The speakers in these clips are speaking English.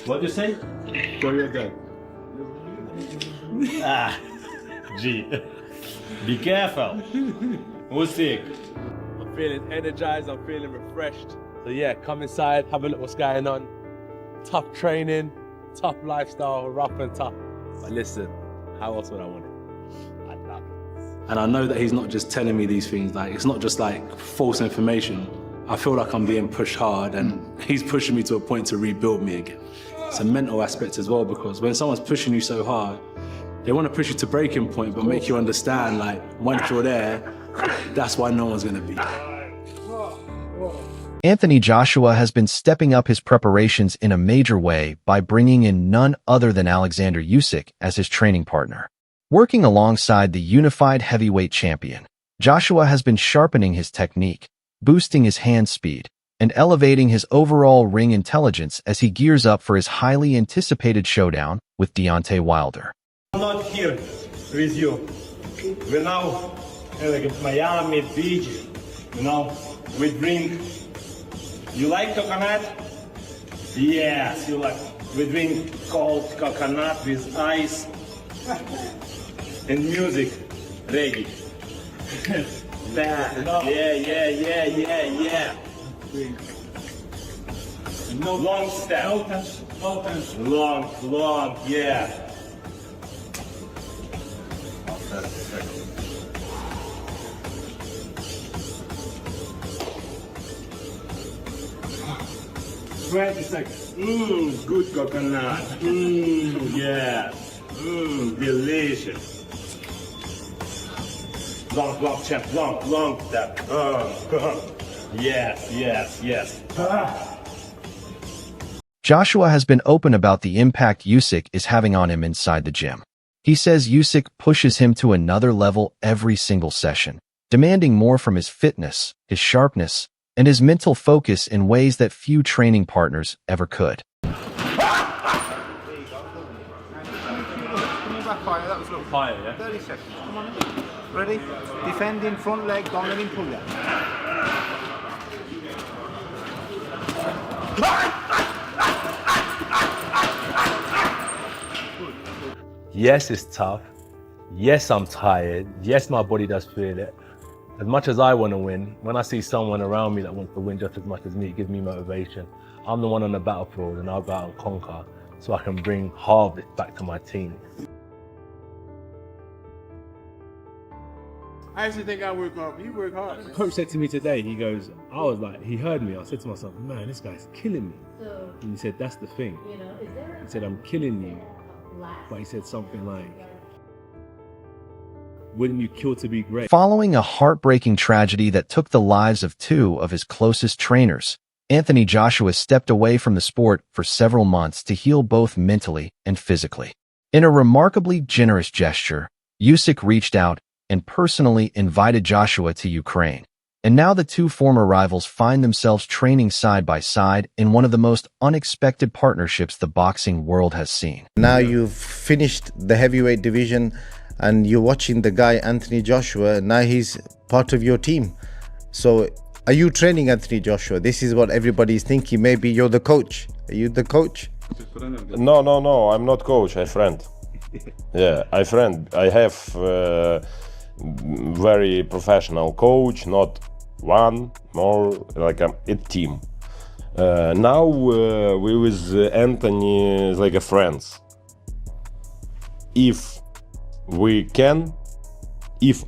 What do you say? Show your dad. G. Be careful. Usyk. I'm feeling energized, I'm feeling refreshed. So yeah, come inside, have a look what's going on. Tough training, tough lifestyle, rough and tough. But listen, how else would I want it? I love it. And I know that he's not just telling me these things, like it's not just like false information. I feel like I'm being pushed hard and he's pushing me to a point to rebuild me again. It's a mental aspect as well, because when someone's pushing you so hard, they want to push you to breaking point, but make you understand, like, once you're there, that's why no one's going to beat you. Anthony Joshua has been stepping up his preparations in a major way by bringing in none other than Oleksandr Usyk as his training partner. Working alongside the unified heavyweight champion, Joshua has been sharpening his technique, boosting his hand speed, and elevating his overall ring intelligence as he gears up for his highly anticipated showdown with Deontay Wilder. I'm not here with you. We're now in Miami Beach. You know, we drink. You like coconut? Yes, you like. We drink cold coconut with ice and music. Reggae. Yeah. No long step. No tension. Long, yeah. Good coconut. Yeah. Delicious. Long step, long step. Yes. Joshua has been open about the impact Usyk is having on him inside the gym. He says Usyk pushes him to another level every single session, demanding more from his fitness, his sharpness, and his mental focus in ways that few training partners ever could. That was Higher, yeah? 30 seconds. Come on. Ready? Defending front leg, dominating pull that. Yes, it's tough. Yes, I'm tired. Yes, my body does feel it. As much as I want to win, when I see someone around me that wants to win just as much as me, it gives me motivation. I'm the one on the battlefield and I'll go out and conquer so I can bring harvest back to my team. I actually think I work hard. You work hard. Coach said to me today, he goes, I was like, he heard me. I said to myself, man, this guy's killing me. And he said, that's the thing. He said, I'm killing you. But he said something like, wouldn't you kill to be great? Following a heartbreaking tragedy that took the lives of two of his closest trainers, Anthony Joshua stepped away from the sport for several months to heal both mentally and physically. In a remarkably generous gesture, Usyk reached out and personally invited Joshua to Ukraine. And now the two former rivals find themselves training side by side in one of the most unexpected partnerships the boxing world has seen. Now you've finished the heavyweight division and you're watching the guy, Anthony Joshua. Now he's part of your team. So are you training Anthony Joshua? This is what everybody's thinking. Maybe you're the coach. Are you the coach? No, I'm not coach, I'm friend. Yeah, I friend. I have very professional coach, not one, more like a team. Now we with Anthony like a friends. If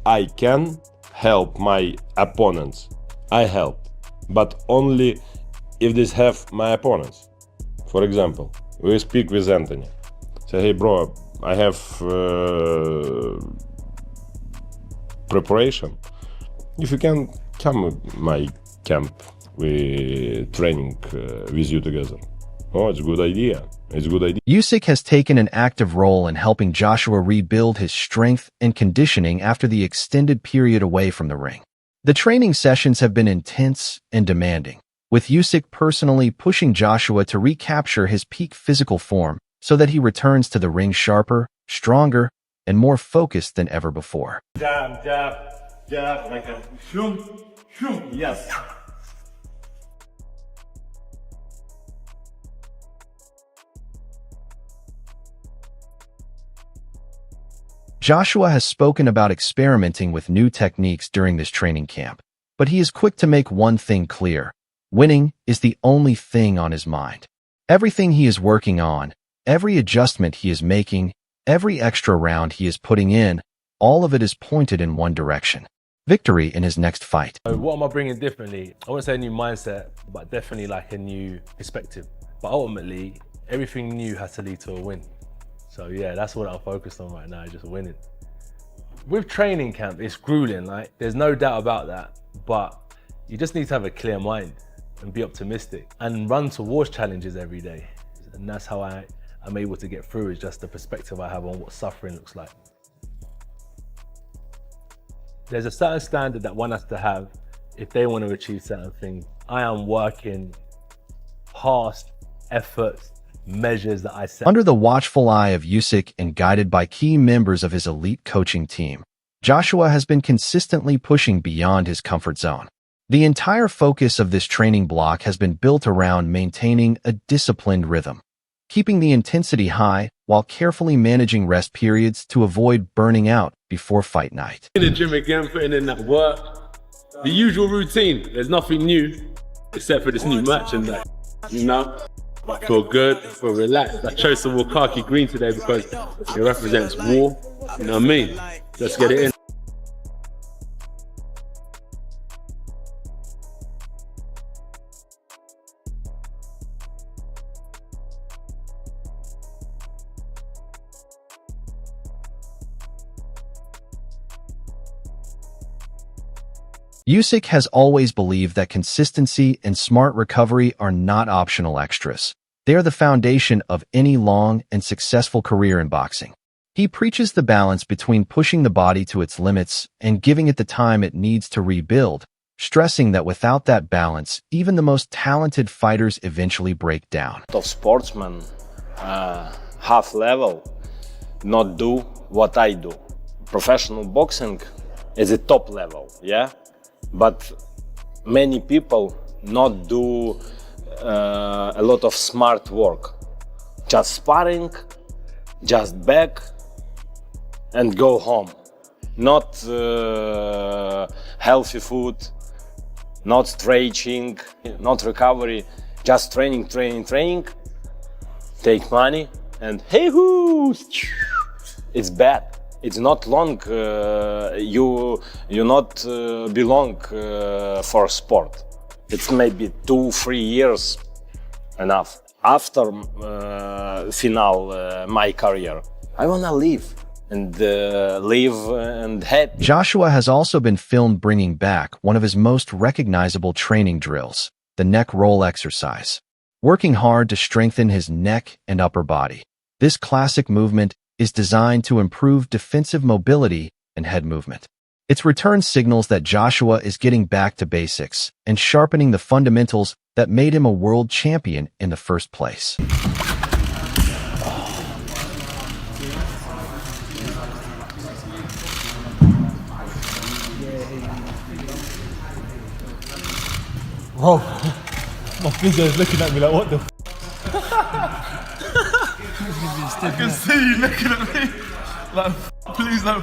I can help my opponents, I help. But only if this have my opponents. For example, we speak with Anthony. Say, hey bro, I have preparation. If you can come my camp, we training with you together. Oh, it's a good idea. It's a good idea. Usyk has taken an active role in helping Joshua rebuild his strength and conditioning after the extended period away from the ring. The training sessions have been intense and demanding, with Usyk personally pushing Joshua to recapture his peak physical form so that he returns to the ring sharper, stronger, and more focused than ever before. Jab, like a shoom, yes. Joshua has spoken about experimenting with new techniques during this training camp, but he is quick to make one thing clear. Winning is the only thing on his mind. Everything he is working on, every adjustment he is making, every extra round he is putting in, all of it is pointed in one direction: victory in his next fight. So what am I bringing differently? I wouldn't say a new mindset, but definitely like a new perspective. But ultimately, everything new has to lead to a win. So yeah, that's what I'm focused on right now, just winning. With training camp, it's grueling, like there's no doubt about that. But you just need to have a clear mind and be optimistic and run towards challenges every day. And that's how I'm able to get through, is just the perspective I have on what suffering looks like. There's a certain standard that one has to have if they want to achieve certain things. I am working past efforts, measures that I set. Under the watchful eye of Usyk and guided by key members of his elite coaching team, Joshua has been consistently pushing beyond his comfort zone. The entire focus of this training block has been built around maintaining a disciplined rhythm, keeping the intensity high while carefully managing rest periods to avoid burning out before fight night. In the gym again, putting in that work. The usual routine. There's nothing new except for this new match and that. You know, I feel good, I feel relaxed. I chose to wear khaki green today because it represents war. You know what I mean? Let's get it in. Usyk has always believed that consistency and smart recovery are not optional extras. They are the foundation of any long and successful career in boxing. He preaches the balance between pushing the body to its limits and giving it the time it needs to rebuild, stressing that without that balance, even the most talented fighters eventually break down. Of sportsmen, half level, not do what I do. Professional boxing is a top level, yeah? But many people not do a lot of smart work. Just sparring, just back and go home. Not healthy food, not stretching, not recovery, just training, take money and hey-hoo! It's bad. It's not long. You not belong for sport. It's maybe 2-3 years enough. After final my career, I wanna live and live and happy. Joshua has also been filmed bringing back one of his most recognizable training drills, the neck roll exercise, working hard to strengthen his neck and upper body. This classic movement is designed to improve defensive mobility and head movement. Its return signals that Joshua is getting back to basics and sharpening the fundamentals that made him a world champion in the first place. Bro, my physio is looking at me like, what the f? I can see you looking at me like, please don't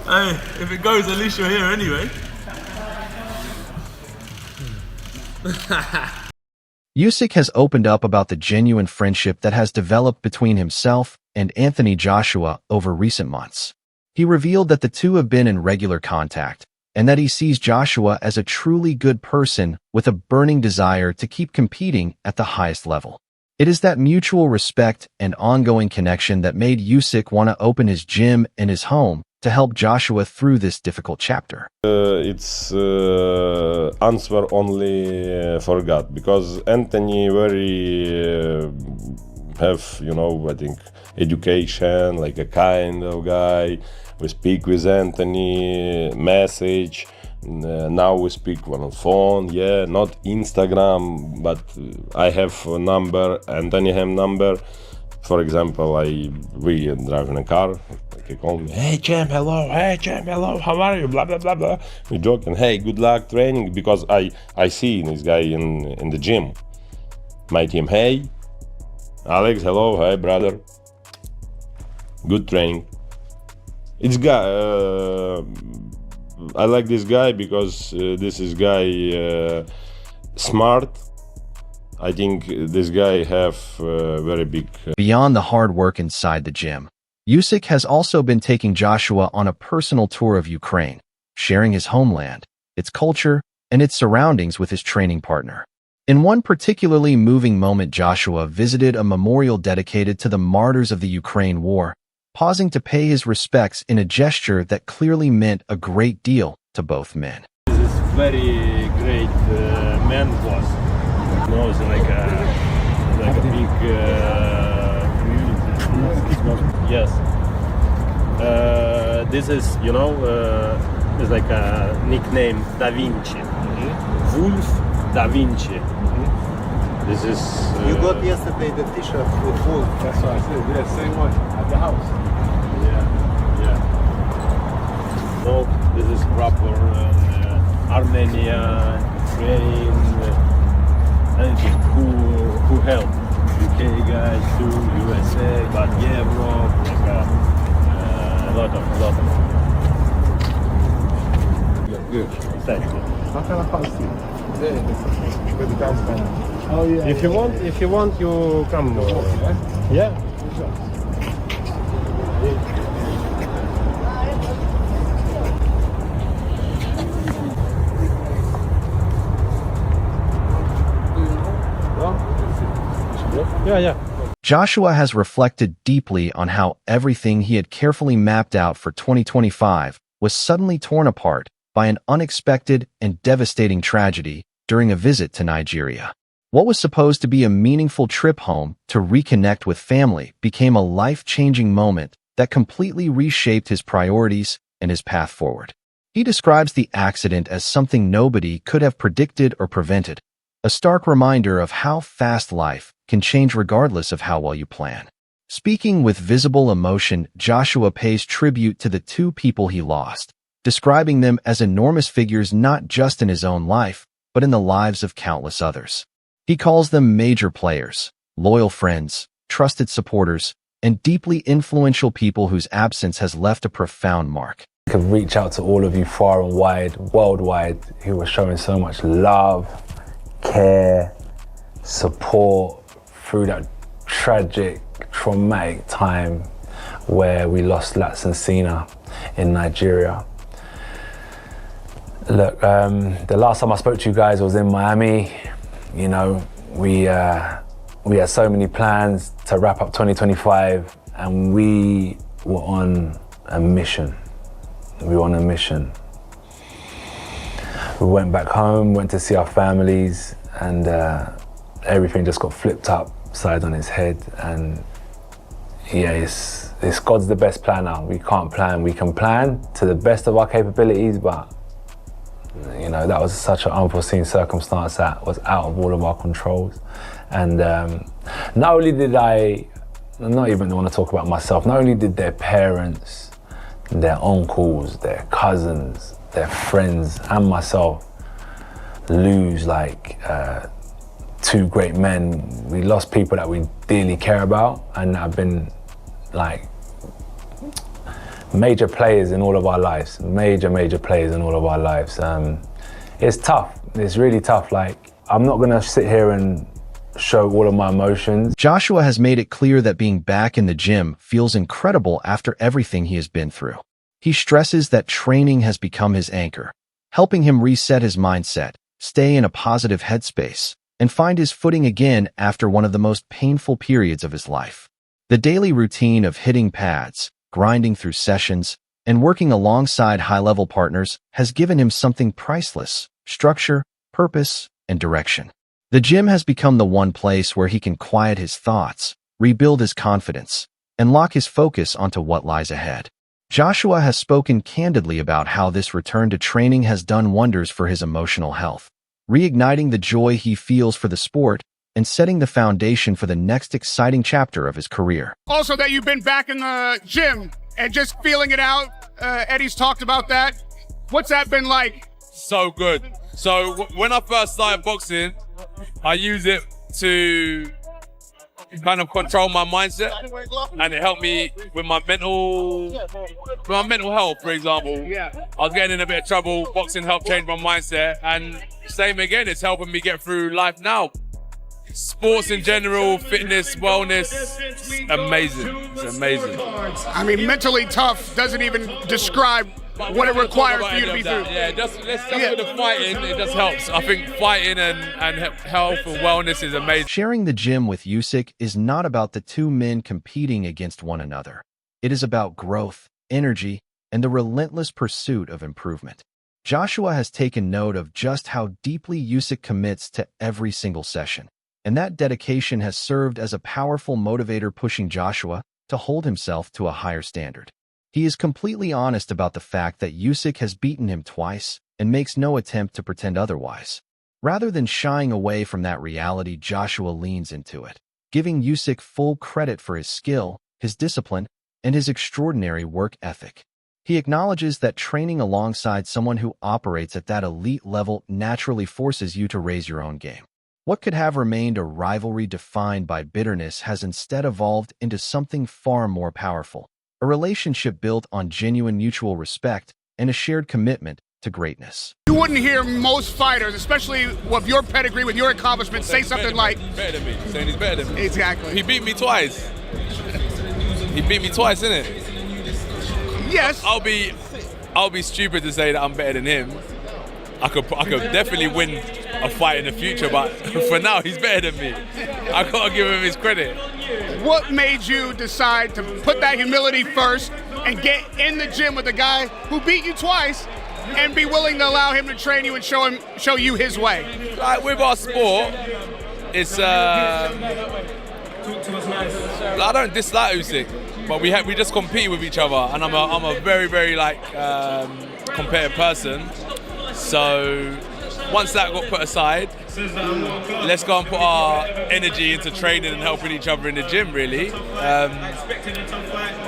Hey, if it goes, at least you're here anyway. Usyk has opened up about the genuine friendship that has developed between himself and Anthony Joshua over recent months. He revealed that the two have been in regular contact and that he sees Joshua as a truly good person with a burning desire to keep competing at the highest level. It is that mutual respect and ongoing connection that made Usyk want to open his gym in his home to help Joshua through this difficult chapter. It's answer only for God, because Anthony very have, you know, I think education, like a kind of guy. We speak with Anthony, message. Now we speak on phone, yeah, not Instagram, but I have a number, Anthony have number. For example, we drive in a car, he call me, hey champ, hello, how are you, blah, blah, blah, blah. We joke and hey, good luck training, because I see this guy in the gym. My team, hey, Alex, hello, hi brother. Good training. It's guy. I like this guy because this is guy smart. I think this guy have very big. Beyond the hard work inside the gym, Usyk has also been taking Joshua on a personal tour of Ukraine, sharing his homeland, its culture, and its surroundings with his training partner. In one particularly moving moment, Joshua visited a memorial dedicated to the martyrs of the Ukraine war, pausing to pay his respects in a gesture that clearly meant a great deal to both men. This is very great man was. You know, it's like a big community. Yes. This is, you know, it's like a nickname Da Vinci. Wolf Da Vinci. This is. You got yesterday the t-shirt with Wolf. That's what I said. Yeah, same one at the house. Yeah. So this is proper Armenia, Ukraine, anything who help. UK guys too, USA, but Europe, like a lot of. Good. Thank you. How can I pass you? With the guys down. Oh yeah. If you want, you come. Yeah. Yeah. Joshua has reflected deeply on how everything he had carefully mapped out for 2025 was suddenly torn apart by an unexpected and devastating tragedy during a visit to Nigeria. What was supposed to be a meaningful trip home to reconnect with family became a life-changing moment that completely reshaped his priorities and his path forward. He describes the accident as something nobody could have predicted or prevented, a stark reminder of how fast life can change regardless of how well you plan. Speaking with visible emotion, Joshua pays tribute to the two people he lost, describing them as enormous figures not just in his own life, but in the lives of countless others. He calls them major players, loyal friends, trusted supporters, and deeply influential people whose absence has left a profound mark. I could reach out to all of you far and wide, worldwide, who were showing so much love, care, support through that tragic, traumatic time where we lost Oleksandr in Nigeria. Look, the last time I spoke to you guys was in Miami. You know, we had so many plans to wrap up 2025, and we were on a mission. We went back home, went to see our families, and everything just got flipped upside on its head. And yeah, it's God's the best planner. We can't plan. We can plan to the best of our capabilities, but you know, that was such an unforeseen circumstance that was out of all of our controls. And not only did I not even want to talk about myself, not only did their parents, their uncles, their cousins, their friends, and myself lose like two great men. We lost people that we dearly care about and that have been like major players in all of our lives, major players in all of our lives. It's tough, it's really tough. Like, I'm not gonna sit here and show all of my emotions. Joshua has made it clear that being back in the gym feels incredible after everything he has been through. He stresses that training has become his anchor, helping him reset his mindset, stay in a positive headspace, and find his footing again after one of the most painful periods of his life. The daily routine of hitting pads, grinding through sessions, and working alongside high-level partners has given him something priceless: structure, purpose, and direction. The gym has become the one place where he can quiet his thoughts, rebuild his confidence, and lock his focus onto what lies ahead. Joshua has spoken candidly about how this return to training has done wonders for his emotional health, reigniting the joy he feels for the sport and setting the foundation for the next exciting chapter of his career. Also, that you've been back in the gym and just feeling it out. Eddie's talked about that. What's that been like? So good. So when I first started boxing, I use it to kind of control my mindset, and it helped me with my mental health, for example. I was getting in a bit of trouble. Boxing helped change my mindset, and same again, it's helping me get through life now. Sports in general, fitness, wellness, amazing. It's amazing. I mean, mentally tough doesn't even describe what it requires for you to be through. Yeah, just with the fighting, it just helps. I think fighting and health and wellness is amazing. Sharing the gym with Usyk is not about the two men competing against one another. It is about growth, energy, and the relentless pursuit of improvement. Joshua has taken note of just how deeply Usyk commits to every single session, and that dedication has served as a powerful motivator pushing Joshua to hold himself to a higher standard. He is completely honest about the fact that Usyk has beaten him twice and makes no attempt to pretend otherwise. Rather than shying away from that reality, Joshua leans into it, giving Usyk full credit for his skill, his discipline, and his extraordinary work ethic. He acknowledges that training alongside someone who operates at that elite level naturally forces you to raise your own game. What could have remained a rivalry defined by bitterness has instead evolved into something far more powerful, a relationship built on genuine mutual respect and a shared commitment to greatness. You wouldn't hear most fighters, especially with your pedigree, with your accomplishments, say something like, better than me, saying he's better than me. Exactly. He beat me twice. He beat me twice, innit? Yes. I'll be stupid to say that I'm better than him. I could definitely win a fight in the future, but for now, he's better than me. I gotta give him his credit. What made you decide to put that humility first and get in the gym with a guy who beat you twice and be willing to allow him to train you and show you his way? Like with our sport, it's I don't dislike Usyk, but we just compete with each other, and I'm a very, very competitive person. So once that got put aside, let's go and put our energy into training and helping each other in the gym, really.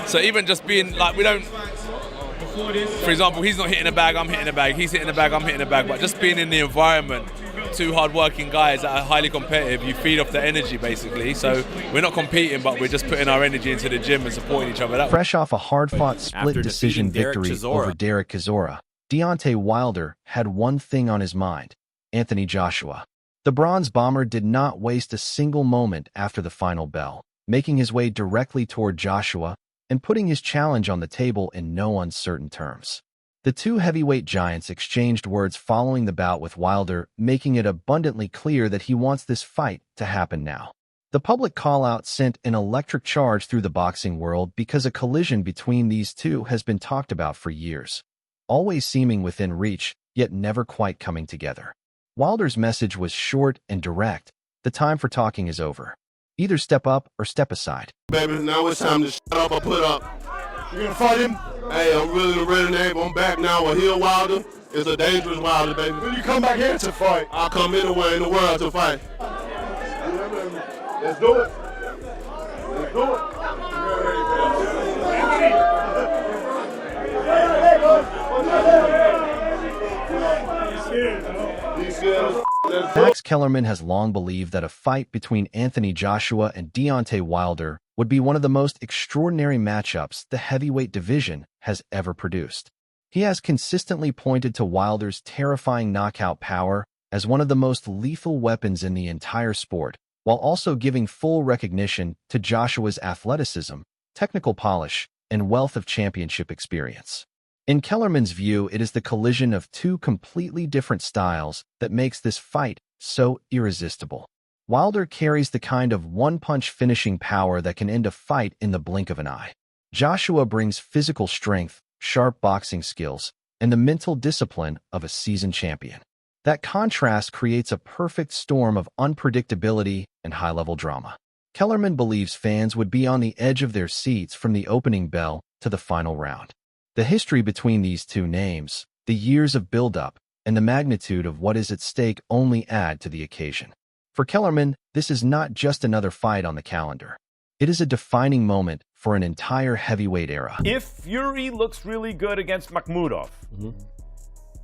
So even just being like, we don't, for example, he's not hitting a bag, I'm hitting a bag, he's hitting a bag, I'm hitting a bag, but just being in the environment, two hard-working guys that are highly competitive, you feed off the energy, basically. So we're not competing, but we're just putting our energy into the gym and supporting each other. Fresh off a hard-fought split decision victory over Derek Chisora, Deontay Wilder had one thing on his mind: Anthony Joshua. The Bronze Bomber did not waste a single moment after the final bell, making his way directly toward Joshua and putting his challenge on the table in no uncertain terms. The two heavyweight giants exchanged words following the bout, with Wilder making it abundantly clear that he wants this fight to happen now. The public call-out sent an electric charge through the boxing world because a collision between these two has been talked about for years, always seeming within reach, yet never quite coming together. Wilder's message was short and direct: the time for talking is over. Either step up or step aside. Baby, now it's time to shut up or put up. You gonna fight him? Hey, I'm really ready now. I'm back now with Hill Wilder. It's a dangerous Wilder, baby. When you come back here to fight, I'll come anywhere in the world to fight. Let's do it. Let's do it. Max Kellerman has long believed that a fight between Anthony Joshua and Deontay Wilder would be one of the most extraordinary matchups the heavyweight division has ever produced. He has consistently pointed to Wilder's terrifying knockout power as one of the most lethal weapons in the entire sport, while also giving full recognition to Joshua's athleticism, technical polish, and wealth of championship experience. In Kellerman's view, it is the collision of two completely different styles that makes this fight so irresistible. Wilder carries the kind of one-punch finishing power that can end a fight in the blink of an eye. Joshua brings physical strength, sharp boxing skills, and the mental discipline of a seasoned champion. That contrast creates a perfect storm of unpredictability and high-level drama. Kellerman believes fans would be on the edge of their seats from the opening bell to the final round. The history between these two names, the years of build-up, and the magnitude of what is at stake only add to the occasion. For Kellerman, this is not just another fight on the calendar. It is a defining moment for an entire heavyweight era. If Fury looks really good against Makhmudov,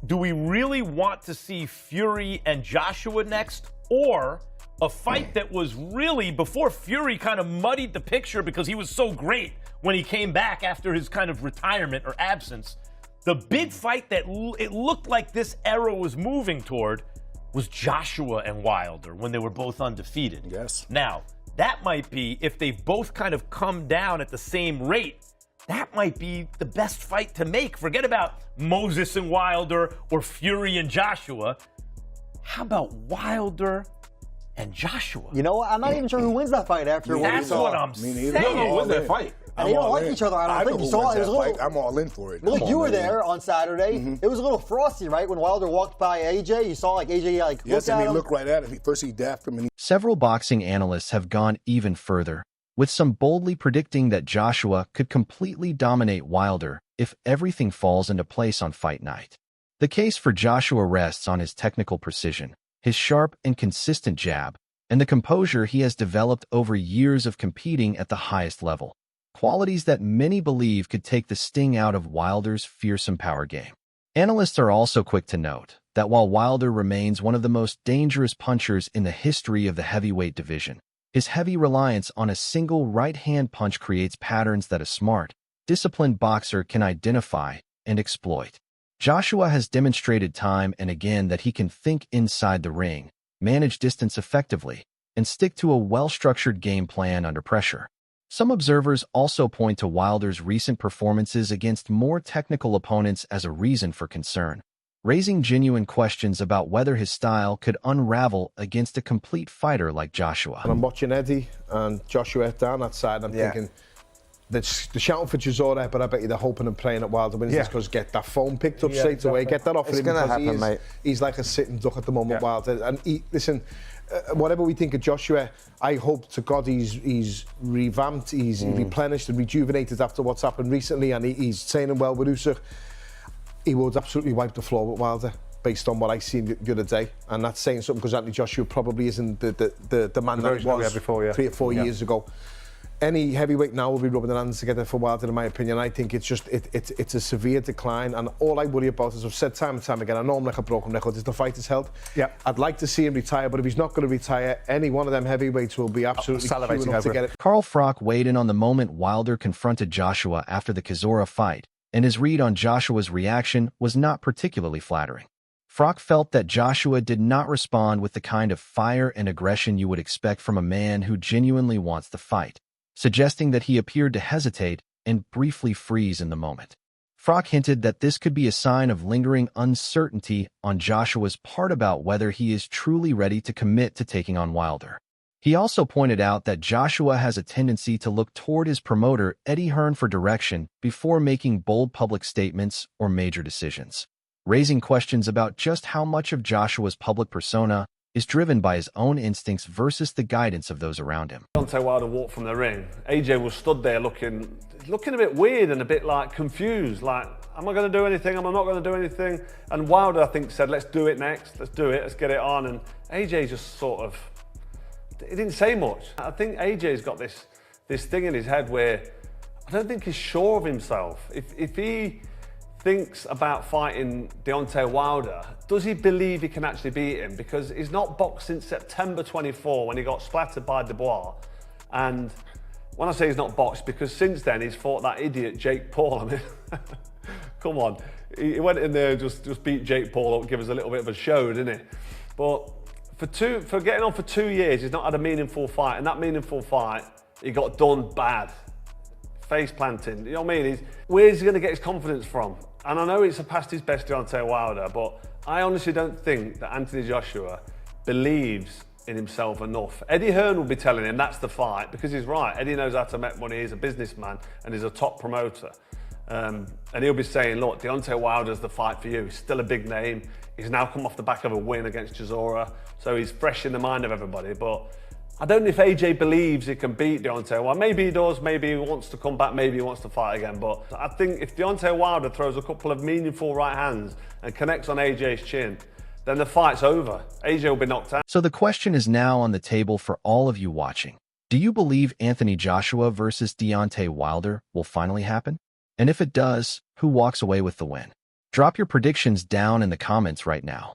do we really want to see Fury and Joshua next? Or A fight that was really, before Fury kind of muddied the picture because he was so great when he came back after his kind of retirement or absence, the big fight that it looked like this era was moving toward was Joshua and Wilder when they were both undefeated. Yes. Now, that might be, if they've both kind of come down at the same rate, that might be the best fight to make. Forget about Moses and Wilder or Fury and Joshua. How about Wilder and Joshua? You know what? I'm not even sure who wins that fight after what we That's saw. what I'm saying. Who wins that fight? And they don't like each other. I don't think you saw it. It was a little. I'm all in for it. Look, you were there on Saturday. It was a little frosty, right? When Wilder walked by AJ, you saw like AJ Yes, looked and at he him. looked right at him. First he daffed him, and Several boxing analysts have gone even further, with some boldly predicting that Joshua could completely dominate Wilder if everything falls into place on fight night. The case for Joshua rests on his technical precision, his sharp and consistent jab, and the composure he has developed over years of competing at the highest level. Qualities that many believe could take the sting out of Wilder's fearsome power game. Analysts are also quick to note that while Wilder remains one of the most dangerous punchers in the history of the heavyweight division, his heavy reliance on a single right-hand punch creates patterns that a smart, disciplined boxer can identify and exploit. Joshua has demonstrated time and again that he can think inside the ring, manage distance effectively, and stick to a well-structured game plan under pressure. Some observers also point to Wilder's recent performances against more technical opponents as a reason for concern, raising genuine questions about whether his style could unravel against a complete fighter like Joshua. And I'm watching Eddie and Joshua down that side, and I'm thinking, they're shouting for Chisora, but I bet you they're hoping and praying that Wilder wins this because get that phone picked up straight away, get that off It's him gonna because happen, mate. he's like a sitting duck at the moment, Wilder. And listen, whatever we think of Joshua, I hope to God he's revamped, he's replenished and rejuvenated after what's happened recently, and he's training well with Usyk. He would absolutely wipe the floor with Wilder, based on what I seen the other day, and that's saying something because Anthony Joshua probably isn't the man that he was before, 3 or 4 years ago. Any heavyweight now will be rubbing their hands together for Wilder, in my opinion. I think it's just it's a severe decline, and all I worry about, as I've said time and time again, I know I'm like a broken record, is the fighter's health. I'd like to see him retire, but if he's not going to retire, any one of them heavyweights will be absolutely queuing up to get it. Carl Froch weighed in on the moment Wilder confronted Joshua after the Chisora fight, and his read on Joshua's reaction was not particularly flattering. Froch felt that Joshua did not respond with the kind of fire and aggression you would expect from a man who genuinely wants to fight, suggesting that he appeared to hesitate and briefly freeze in the moment. Froch hinted that this could be a sign of lingering uncertainty on Joshua's part about whether he is truly ready to commit to taking on Wilder. He also pointed out that Joshua has a tendency to look toward his promoter, Eddie Hearn, for direction before making bold public statements or major decisions, raising questions about just how much of Joshua's public persona is driven by his own instincts versus the guidance of those around him. Deontay Wilder walked from the ring. AJ was stood there looking a bit weird and a bit like confused, like, am I going to do anything? Am I not going to do anything? And Wilder, I think, said, let's do it next. Let's do it. Let's get it on. And AJ just sort of, he didn't say much. I think AJ's got this thing in his head where I don't think he's sure of himself. If he thinks about fighting Deontay Wilder, does he believe he can actually beat him? Because he's not boxed since September 24 when he got splattered by Dubois. And when I say he's not boxed, because since then he's fought that idiot Jake Paul. I mean, come on. He went in there and just beat Jake Paul up, give us a little bit of a show, didn't he? But for getting on for 2 years, he's not had a meaningful fight. And that meaningful fight, he got done bad. Face planting, you know what I mean? Where's he going to get his confidence from? And I know it's past his best Deontay Wilder, but I honestly don't think that Anthony Joshua believes in himself enough. Eddie Hearn will be telling him that's the fight, because he's right. Eddie knows how to make money, he's a businessman, and he's a top promoter. And he'll be saying, look, Deontay Wilder's the fight for you. He's still a big name. He's now come off the back of a win against Chisora, so he's fresh in the mind of everybody. But I don't know if AJ believes he can beat Deontay. Well, maybe he does, maybe he wants to come back, maybe he wants to fight again. But I think if Deontay Wilder throws a couple of meaningful right hands and connects on AJ's chin, then the fight's over. AJ will be knocked out. So the question is now on the table for all of you watching. Do you believe Anthony Joshua versus Deontay Wilder will finally happen? And if it does, who walks away with the win? Drop your predictions down in the comments right now.